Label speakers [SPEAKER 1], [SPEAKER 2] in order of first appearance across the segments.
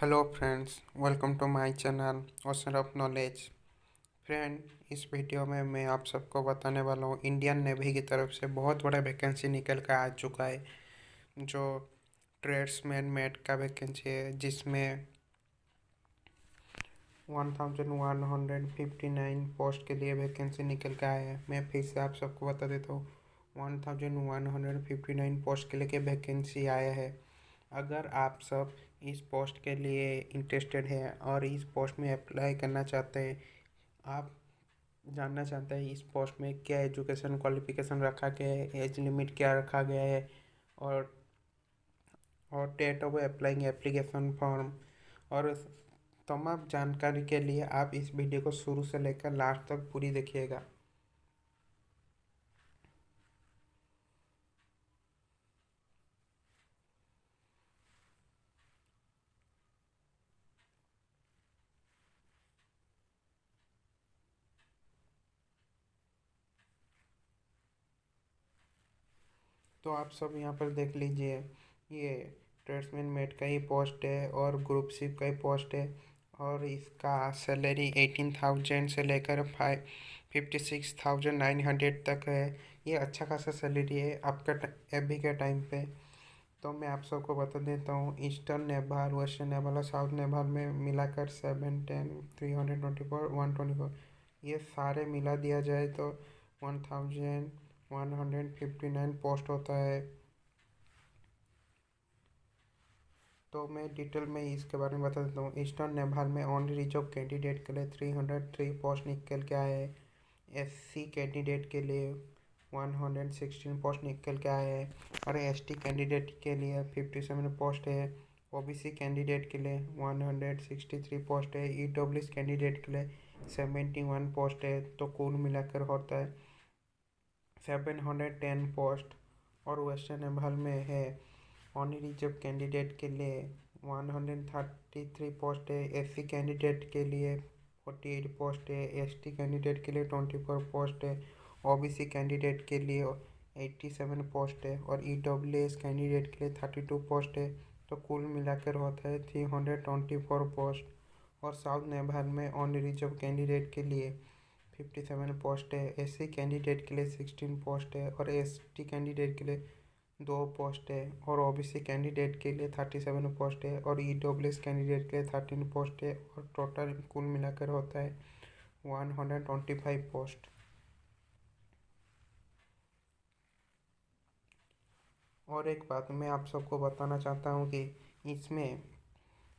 [SPEAKER 1] Hello friends, welcome to my channel ocean of knowledge. Friend, इस video में मैं आप सबको बताने वाला हूँ इंडियन नेवी की तरफ से बहुत बड़ा वैकेंसी निकल कर आ चुका है। जो ट्रेड्समैन मेट का वैकेंसी है, जिसमें 1159 पोस्ट के लिए वैकेंसी निकल कर आया है। मैं फिर से आप सबको बता देता हूँ, 1159 पोस्ट के लिए वैकेंसी आया है। अगर आप सब इस पोस्ट के लिए इंटरेस्टेड हैं और इस पोस्ट में अप्लाई करना चाहते हैं, आप जानना चाहते हैं इस पोस्ट में क्या एजुकेशन क्वालिफिकेशन रखा गया है, एज लिमिट क्या रखा गया है, और date of applying application form और तमाम जानकारी के लिए आप इस वीडियो को शुरू से लेकर लास्ट तक पूरी देखिएगा। तो आप सब यहाँ पर देख लीजिए, ये ट्रेड्समैन मेट का ही पोस्ट है और ग्रुप सी का ही पोस्ट है। और इसका सैलरी 18,000 से लेकर 56,900 तक है। ये अच्छा खासा सैलरी है आपका अभी के टाइम पे। तो मैं आप सबको बता देता हूँ, ईस्टर्न नेपाल, वेस्टर्न नेपाल और साउथ नेपाल में मिलाकर 710 324 124, ये सारे मिला दिया जाए तो 1159 पोस्ट होता है। तो मैं डिटेल में इसके बारे में बता देता हूँ। ईस्टर्न नेपाल में ओनली रिजर्व कैंडिडेट के लिए 303 पोस्ट निकल के आए हैं। एससी कैंडिडेट के लिए 116 पोस्ट निकल के आए हैं और एसटी कैंडिडेट के लिए 57 पोस्ट है। ओबीसी कैंडिडेट के लिए 163 पोस्ट है। ईडब्ल्यूएस कैंडिडेट के लिए 71 पोस्ट है। तो कुल मिलाकर होता है 710 पोस्ट। और वेस्टर्न बंगाल में है ओनली रिजर्व कैंडिडेट के लिए 133 पोस्ट है। एससी कैंडिडेट के लिए 48 पोस्ट है। एसटी कैंडिडेट के लिए 24 पोस्ट है। ओबीसी कैंडिडेट के लिए 87 पोस्ट है और ईडब्ल्यूएस कैंडिडेट के लिए 32 पोस्ट है। तो कुल मिलाकर होता है 324 पोस्ट। और साउथ नेपाल में ओनली रिजर्व कैंडिडेट के लिए 57 पोस्ट है। एससी कैंडिडेट के लिए 16 पोस्ट है और एसटी कैंडिडेट के लिए 2 पोस्ट है। और ओबीसी कैंडिडेट के लिए 37 पोस्ट है और ईडब्ल्यूएस कैंडिडेट के लिए 13 पोस्ट है। और टोटल कुल मिलाकर होता है 125 पोस्ट। और एक बात मैं आप सबको बताना चाहता हूँ कि इसमें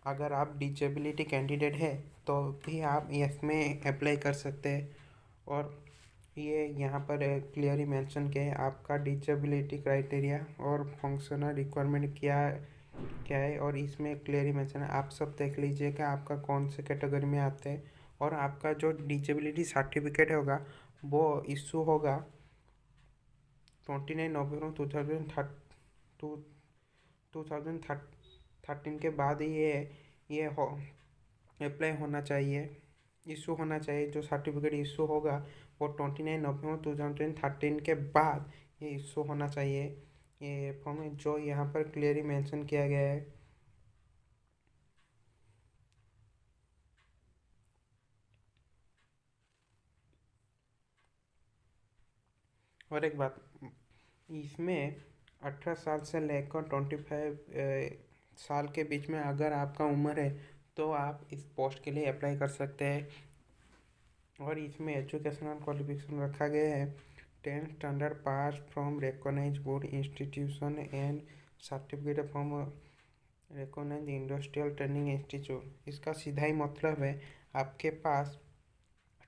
[SPEAKER 1] अगर आप डिजेबिलिटी कैंडिडेट है तो भी आप इसमें अप्लाई कर सकते हैं। और ये यहाँ पर क्लियरली मेंशन किया है आपका डिजेबिलिटी क्राइटेरिया और फंक्शनल रिक्वायरमेंट क्या क्या है। और इसमें क्लियरली मेंशन है, आप सब देख लीजिए कि आपका कौन से कैटेगरी में आते हैं। और आपका जो डिजेबिलिटी सर्टिफिकेट होगा वो इशू होगा 29 नवंबर 2013 के बाद ही ये हो अप्लाई होना चाहिए, इशू होना चाहिए। जो सर्टिफिकेट इशू होगा वो 29 नवंबर 2013 के बाद ये इशू होना चाहिए। ये फॉर्म जो यहाँ पर क्लियरली मेंशन किया गया है। और एक बात, इसमें 18 साल से लेकर 25 साल के बीच में अगर आपका उम्र है तो आप इस पोस्ट के लिए अप्लाई कर सकते हैं। और इसमें एजुकेशनल क्वालिफिकेशन रखा गया है 10th standard pass from recognise board institution and certificate from recognise industrial training institute. इसका सीधा ही मतलब है आपके पास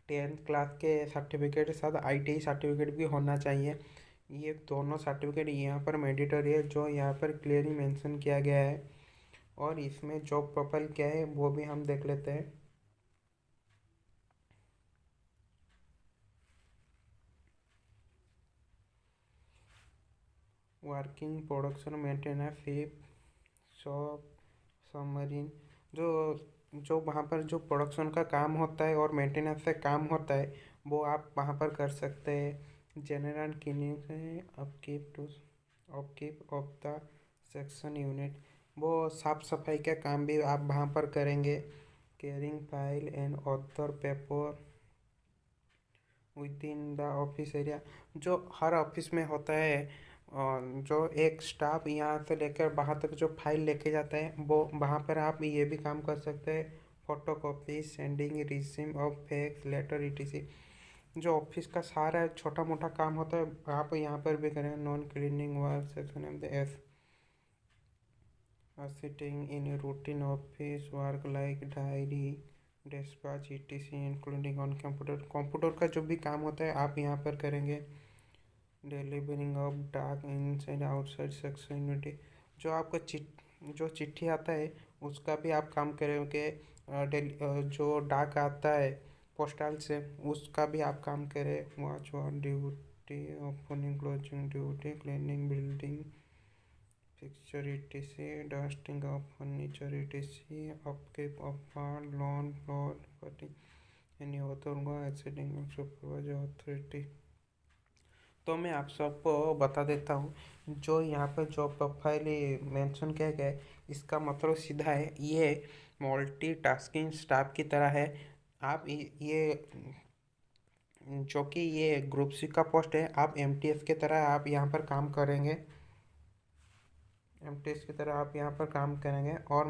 [SPEAKER 1] 10th क्लास के सर्टिफिकेट के साथ आईटीआई सर्टिफिकेट भी होना चाहिए। ये दोनों सर्टिफिकेट यहाँ पर मैंडेटरी है, जो यहाँ पर क्लियरली मेंशन किया गया है। और इसमें जॉब प्रोफाइल क्या है वो भी हम देख लेते हैं। Working production maintenance ship shop submarine, जो जो वहाँ पर जो प्रोडक्शन का काम होता है और मेंटेनेंस से काम होता है वो आप वहाँ पर कर सकते हैं। जनरल क्लीनिंग है upkeep of the section unit. वो साफ सफाई का काम भी आप वहाँ पर करेंगे। Carrying file and other paper with in the office area, जो हर ऑफिस में होता है। जो एक स्टाफ यहाँ से लेकर वहाँ तक जो फाइल लेके जाता है, वो वहाँ पर आप ये भी काम कर सकते हैं। Photo copy, sending receiving of fax letter etc, जो ऑफिस का सारा छोटा मोटा काम होता है आप यहाँ पर भी करें। Non cleaning work section of the F sitting in routine office work like diary dispatch etc including on computer, computer का जो भी काम होता है आप यहाँ पर करेंगे। डिलीवरिंग ऑफ डाक इनसाइड आउटसाइड सेक्शन यूनिटी, जो आपका जो चिट्ठी आता है उसका भी आप काम करेंगे। जो डाक आता है पोस्टल से उसका भी आप काम करें। Watch one duty, opening closing duty, cleaning building fixture etc, dusting of furniture etc, upkeep of lawn plot cutting any other assisting supervisor authority. तो मैं आप सबको बता देता हूँ, जो यहाँ पर जॉब प्रोफाइल मेंशन किया गया है इसका मतलब सीधा है ये मल्टीटास्किंग स्टाफ की तरह है। आप ये जो कि ये ग्रुप सी का पोस्ट है, आप एमटीएस की तरह आप यहाँ पर काम करेंगे। एमटीएस की तरह आप यहाँ पर काम करेंगे। और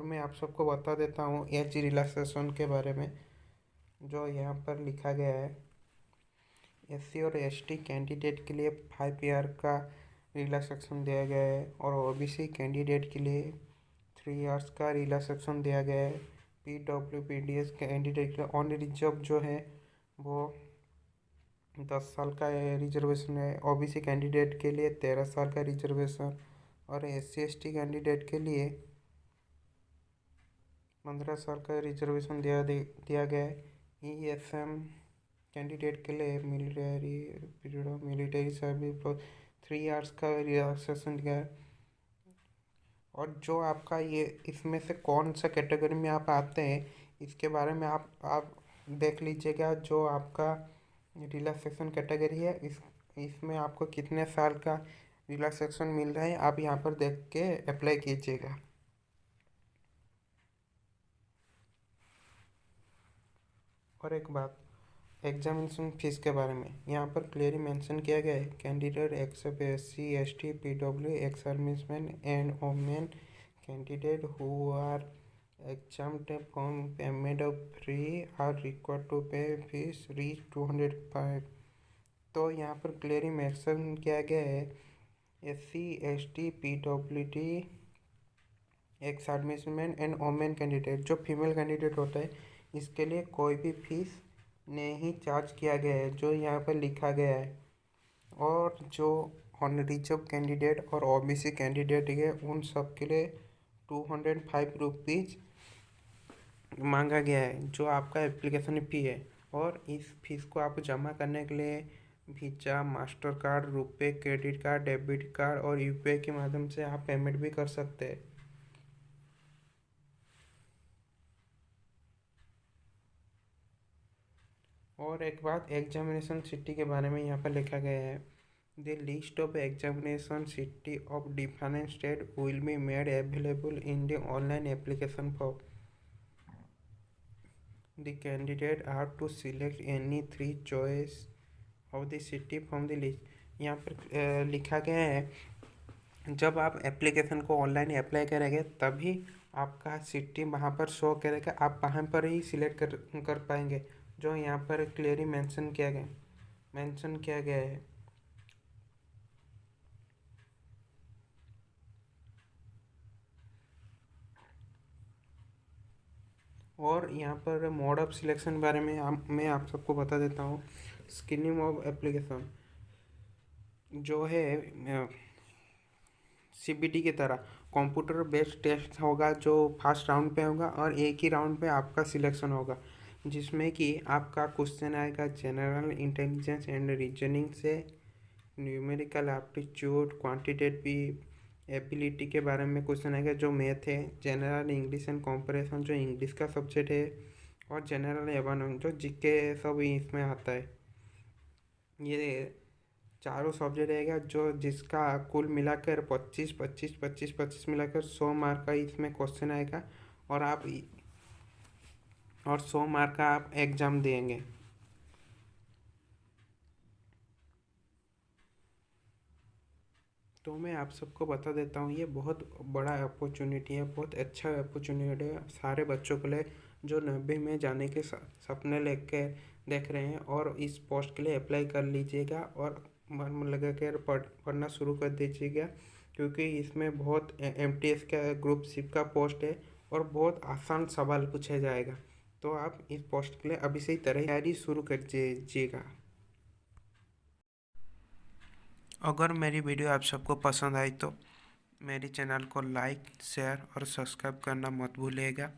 [SPEAKER 1] मैं आप सबको बता देता हूँ एज रिलैक्सेशन के बारे में, जो यहाँ पर लिखा गया है। एससी और एसटी कैंडिडेट के लिए 5 ईयर का रिलैक्सेशन दिया गया है और ओबीसी कैंडिडेट के लिए 3 इयर्स का रिलैक्सेशन दिया गया है। पीडब्ल्यूपीडीएस कैंडिडेट के लिए ऑन रिजर्व जो है वो 10 साल का रिजर्वेशन है। ओबीसी कैंडिडेट के लिए 13 साल का रिजर्वेशन और एससी एसटी कैंडिडेट के लिए 15 साल का रिजर्वेशन दिया गया है। ईएसएम कैंडिडेट के लिए military period of military service 3 years का रिलैक्सेशन दिया है। और जो आपका ये इसमें से कौन सा कैटेगरी में आप आते हैं इसके बारे में आप देख लीजिएगा। जो आपका रिलैक्सेशन कैटेगरी है इसमें आपको कितने साल का रिलैक्सेशन मिल रहा है आप यहाँ पर देख के अप्लाई कीजिएगा। और एक बात एग्जामिनेशन फीस के बारे में यहाँ पर क्लियरली मेंशन किया गया है। Candidate except SC ST PW ex serviceman and women candidate who are exempt from payment of fee are required to pay fees reach 205। तो यहाँ पर क्लियरली मेंशन किया गया है SC ST PWD x serviceman and women candidate, जो female candidate होता है इसके लिए कोई भी फीस नहीं चार्ज किया गया है, जो यहाँ पर लिखा गया है। और जो ऑन रिजर्व कैंडिडेट और ओबीसी कैंडिडेट है उन सब के लिए 205 रुपीज़ मांगा गया है, जो आपका एप्लीकेशन फ़ी है। और इस फीस को आप जमा करने के लिए वीजा, मास्टर कार्ड, रुपए, क्रेडिट कार्ड, डेबिट कार्ड और यूपीआई के माध्यम से आप पेमेंट भी कर सकते हैं। और एक बात एग्जामिनेशन सिटी के बारे में यहाँ पर लिखा गया है। The list of examination city of different state will be made available in the online application form. The candidate have to select any 3 choice of the city from the list. यहाँ पर लिखा गया है जब आप एप्लीकेशन को online apply करेंगे तभी आपका सिटी वहाँ पर शो करेगा, आप वहाँ पर ही सिलेक्ट कर पाएंगे, जो यहाँ पर क्लियरली मेंशन किया गया है। और यहाँ पर मोड ऑफ सिलेक्शन बारे में मैं आप सबको बता देता हूँ। स्क्रीनिंग ऑफ एप्लीकेशन जो है सीबीटी की तरह कंप्यूटर बेस्ड टेस्ट होगा, जो फर्स्ट राउंड पे होगा और एक ही राउंड पे आपका सिलेक्शन होगा, जिसमें कि आपका क्वेश्चन आएगा जनरल इंटेलिजेंस एंड रीजनिंग से, न्यूमेरिकल एप्टीट्यूड, क्वांटिटेटिव एबिलिटी के बारे में क्वेश्चन आएगा जो मैथ है, जनरल इंग्लिश एंड कंपैरिजन जो इंग्लिश का सब्जेक्ट है, और जनरल एवान जो जीके सब इसमें आता है। ये चारों सब्जेक्ट रहेगा, जो जिसका कुल मिलाकर 25 25 25 25 मिलाकर 100 मार्क का इसमें क्वेश्चन आएगा। और 100 मार्क का आप एग्ज़ाम देंगे। तो मैं आप सबको बता देता हूँ, ये बहुत बड़ा अपॉर्चुनिटी है, बहुत अच्छा अपॉर्चुनिटी है सारे बच्चों के लिए जो 90 में जाने के सपने लेके देख रहे हैं। और इस पोस्ट के लिए अप्लाई कर लीजिएगा और मन लगा कर पढ़ना शुरू कर दीजिएगा, क्योंकि इसमें बहुत एमटीएस का ग्रुप सी का पोस्ट है और बहुत आसान सवाल पूछा जाएगा। तो आप इस पोस्ट के लिए अभी से ही तैयारी शुरू कर दीजिएगा। अगर मेरी वीडियो आप सबको पसंद आई तो मेरी चैनल को लाइक, शेयर और सब्सक्राइब करना मत भूलिएगा।